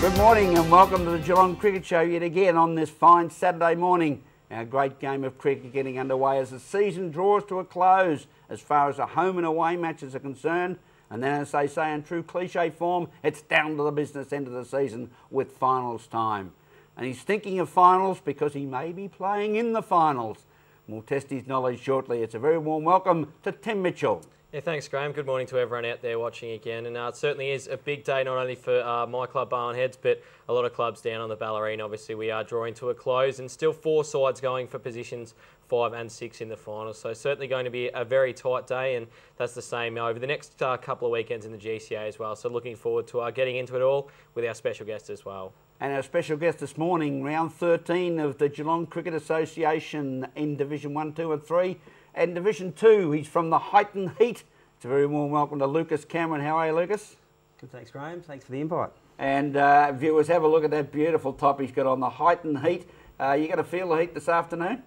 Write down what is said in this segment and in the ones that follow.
Good morning and welcome to the Geelong Cricket Show yet again on this fine Saturday morning. Our great game of cricket getting underway as the season draws to a close as far as the home and away matches are concerned. And then, as they say in true cliche form, it's down to the business end of the season with finals time. And he's thinking of finals because he may be playing in the finals. We'll test his knowledge shortly. It's a very warm welcome to Tim Michell. Yeah, thanks, Graham. Good morning to everyone out there watching again. And it certainly is a big day, not only for my club, Barwon Heads, but a lot of clubs down on the Bellarine. Obviously, we are drawing to a close and still 4 sides going for positions 5 and 6 in the finals. So certainly going to be a very tight day, and that's the same over the next couple of weekends in the GCA as well. So looking forward to getting into it all with our special guest as well. And our special guest this morning, round 13 of the Geelong Cricket Association in Division 1, 2 and 3. And Division 2, he's from the Highton Heat. It's a very warm welcome to Lucas Cameron. How are you, Lucas? Good, thanks, Graham. Thanks for the invite. And viewers, have a look at that beautiful top he's got on, the Highton Heat. You going to feel the heat this afternoon?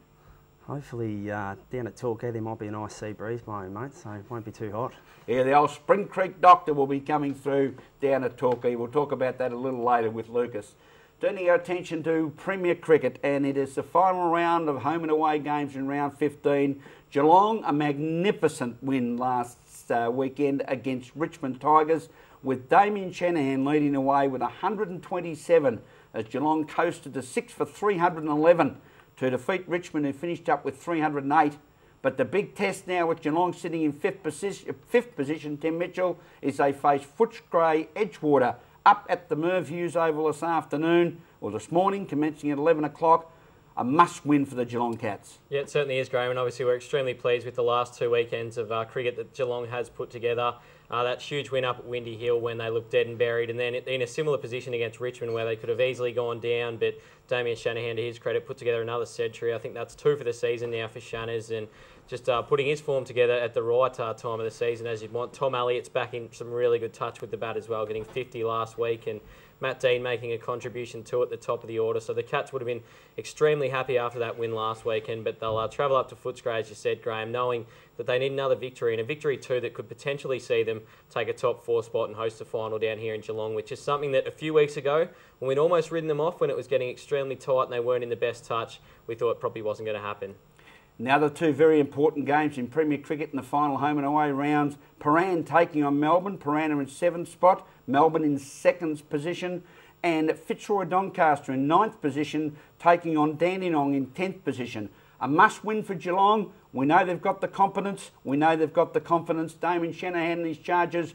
Hopefully down at Torquay there might be a nice sea breeze blowing, mate, so it won't be too hot. Yeah, the old Spring Creek doctor will be coming through down at Torquay. We'll talk about that a little later with Lucas. Turning our attention to Premier Cricket, and it is the final round of home and away games in round 15. Geelong, a magnificent win last weekend against Richmond Tigers, with Damien Shanahan leading away with 127 as Geelong coasted to 6 for 311 to defeat Richmond, who finished up with 308. But the big test now with Geelong sitting in fifth position, Tim Michell, is they face Footscray Edgewater up at the Merv Hughes Oval this afternoon, or this morning, commencing at 11 o'clock. A must-win for the Geelong Cats. Yeah, it certainly is, Graham, and obviously we're extremely pleased with the last 2 weekends of cricket that Geelong has put together. That huge win up at Windy Hill when they looked dead and buried, and then in a similar position against Richmond where they could have easily gone down, but Damien Shanahan, to his credit, put together another century. I think that's 2 for the season now for Shanners, and just putting his form together at the right time of the season as you'd want. Tom Elliott's back in some really good touch with the bat as well, getting 50 last week, and Matt Dean making a contribution too at the top of the order. So the Cats would have been extremely happy after that win last weekend, but they'll travel up to Footscray, as you said, Graham, knowing that they need another victory, and a victory too that could potentially see them take a top 4 spot and host a final down here in Geelong, which is something that a few weeks ago, when we'd almost ridden them off when it was getting extremely tight and they weren't in the best touch, we thought it probably wasn't going to happen. Now the 2 very important games in Premier Cricket in the final home and away rounds. Paran taking on Melbourne. Paran are in 7th spot. Melbourne in 2nd position. And Fitzroy Doncaster in 9th position, taking on Dandenong in 10th position. A must-win for Geelong. We know they've got the competence. We know they've got the confidence. Damien Shanahan and his Chargers.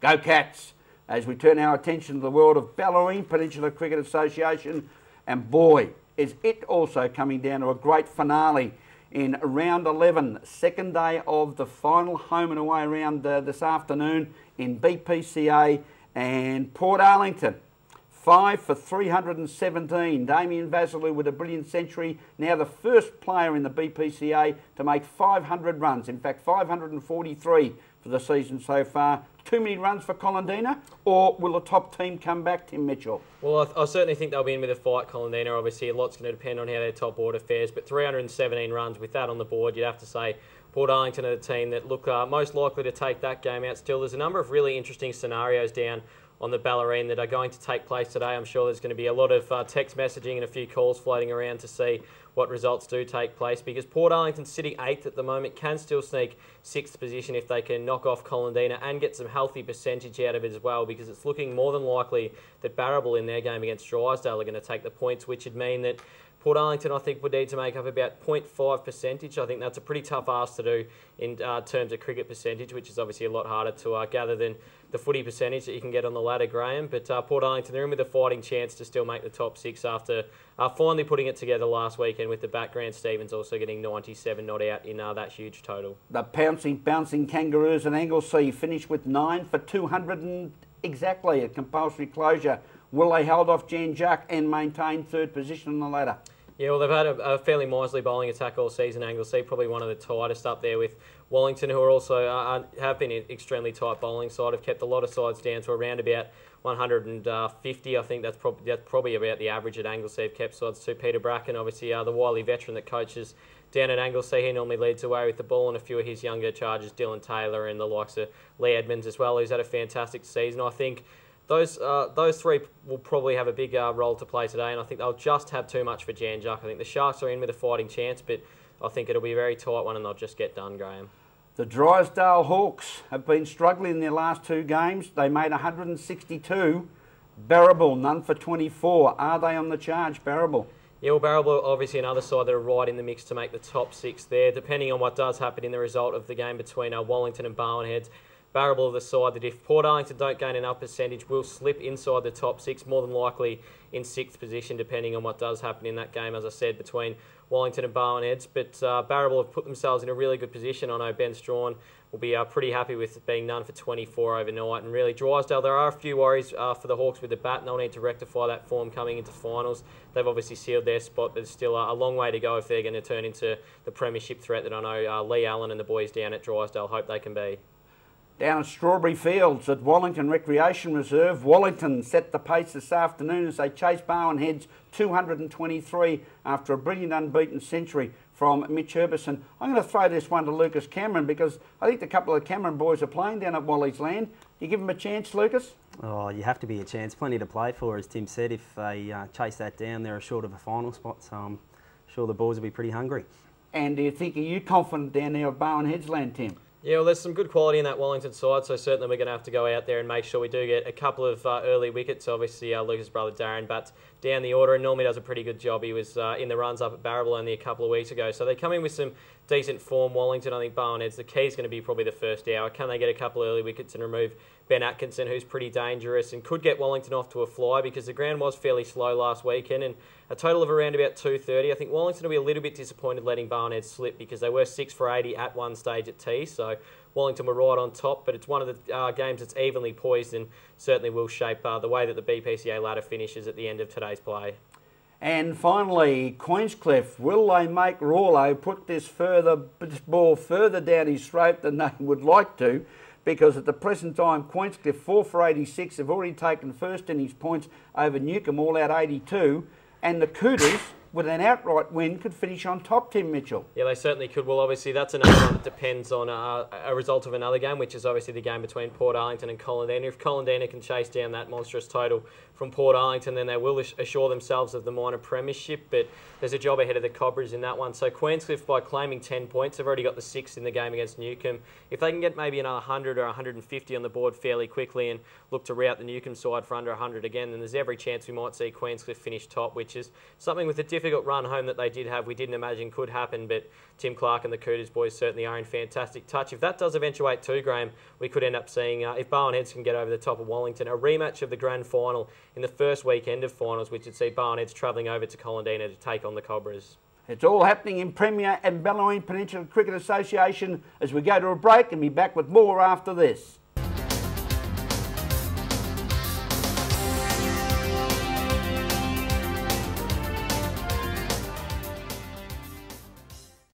Go Cats! As we turn our attention to the world of Bellarine Peninsula Cricket Association. And boy, is it also coming down to a great finale in round 11, second day of the final home and away round this afternoon in BPCA, and Port Arlington 5 for 317. Damien Vassalou with a brilliant century, now the first player in the BPCA to make 500 runs, in fact 543 for the season so far. Too many runs for Colindina, or will the top team come back, Tim Michell? Well, I certainly think they'll be in with a fight, Colindina. Obviously, a lot's going to depend on how their top order fares, but 317 runs with that on the board, you'd have to say Port Arlington are the team that look most likely to take that game out still. There's a number of really interesting scenarios down on the Bellarine that are going to take place today. I'm sure there's going to be a lot of text messaging and a few calls floating around to see what results do take place, because Port Arlington sitting 8th at the moment can still sneak 6th position if they can knock off Colindina and get some healthy percentage out of it as well, because it's looking more than likely that Barrable in their game against Drysdale are going to take the points, which would mean that Port Arlington, I think, would need to make up about 0.5 percentage. I think that's a pretty tough ask to do in terms of cricket percentage, which is obviously a lot harder to gather than the footy percentage that you can get on the ladder, Graham. But Port Arlington, they're in with a fighting chance to still make the top 6 after finally putting it together last weekend with the background Stevens also getting 97 not out in that huge total. The bouncing Kangaroos and Anglesea finished with 9 for 200 and exactly at compulsory closure. Will they hold off Jan Jack and maintain 3rd position on the ladder? Yeah, well, they've had a fairly miserly bowling attack all season, Anglesea, probably one of the tightest up there with Wellington, who are also have been an extremely tight bowling side, have kept a lot of sides down to around about 150. I think that's probably about the average at Anglesea have kept sides to. Peter Bracken, obviously the wily veteran that coaches down at Anglesea, he normally leads away with the ball, and a few of his younger charges, Dylan Taylor and the likes of Lee Edmonds as well, who's had a fantastic season. I think those three will probably have a big role to play today, and I think they'll just have too much for Jan Juck. I think the Sharks are in with a fighting chance, but I think it'll be a very tight one and they'll just get done, Graham. The Drysdale Hawks have been struggling in their last 2 games. They made 162. Barrable, none for 24. Are they on the charge, Barrable? Yeah, well, Barrable, obviously another side that are right in the mix to make the top 6 there, depending on what does happen in the result of the game between Wallington and Barwon Heads. Barrable are the side that if Port Arlington don't gain enough percentage will slip inside the top 6, more than likely in 6th position, depending on what does happen in that game, as I said, between Wallington and Barwon Heads. But Barrable have put themselves in a really good position. I know Ben Strawn will be pretty happy with being none for 24 overnight. And really, Drysdale, there are a few worries for the Hawks with the bat, and they'll need to rectify that form coming into finals. They've obviously sealed their spot, but there's still a long way to go if they're going to turn into the premiership threat that I know Lee Allen and the boys down at Drysdale hope they can be. Down at Strawberry Fields at Wallington Recreation Reserve, Wallington set the pace this afternoon as they chased Barwon Heads 223 after a brilliant unbeaten century from Mitch Herbison. I'm going to throw this one to Lucas Cameron because I think a couple of the Cameron boys are playing down at Wally's Land. You give them a chance, Lucas? Oh, you have to be a chance. Plenty to play for, as Tim said. If they chase that down, they're short of a final spot, so I'm sure the boys will be pretty hungry. And do you think, are you confident down there at Barwon Heads Land, Tim? Yeah, well, there's some good quality in that Wellington side, so certainly we're going to have to go out there and make sure we do get a couple of early wickets. Obviously, Lucas' brother Darren bats down the order and normally does a pretty good job. He was in the runs up at Barrable only a couple of weeks ago. So they come in with some decent form. Wellington, I think Barwon Heads, the key is going to be probably the first hour. Can they get a couple of early wickets and remove Ben Atkinson, who's pretty dangerous and could get Wellington off to a fly because the ground was fairly slow last weekend and a total of around about 230. I think Wellington will be a little bit disappointed letting Barwon Heads slip because they were 6 for 80 at one stage at tea. So Wellington were right on top, but it's one of the games that's evenly poised and certainly will shape the way that the BPCA ladder finishes at the end of today's play. And finally, Queenscliff, will they make Rawlo put this ball further down his throat than they would like to? Because at the present time, Queenscliff 4 for 86 have already taken first innings points over Newcombe, all out 82, and the Cooters, with an outright win, could finish on top, Tim Michell. Yeah, they certainly could. Well, obviously, that's another one that depends on a result of another game, which is obviously the game between Port Arlington and Colindina. If Colindina can chase down that monstrous total from Port Arlington, then they will assure themselves of the minor premiership, but there's a job ahead of the Cobras in that one. So Queenscliff, by claiming 10 points, have already got the 6 in the game against Newcombe. If they can get maybe another 100 or 150 on the board fairly quickly and look to rout the Newcombe side for under 100 again, then there's every chance we might see Queenscliff finish top, which is something with a difficult run home that they did have we didn't imagine could happen, but Tim Clark and the Cooters boys certainly are in fantastic touch. If that does eventuate too, Graham, we could end up seeing, if Barwon Heads can get over the top of Wellington, a rematch of the grand final in the first weekend of finals, which would see Barwon Heads travelling over to Colindina to take on the Cobras. It's all happening in Premier and Bellarine Peninsula Cricket Association as we go to a break and be back with more after this.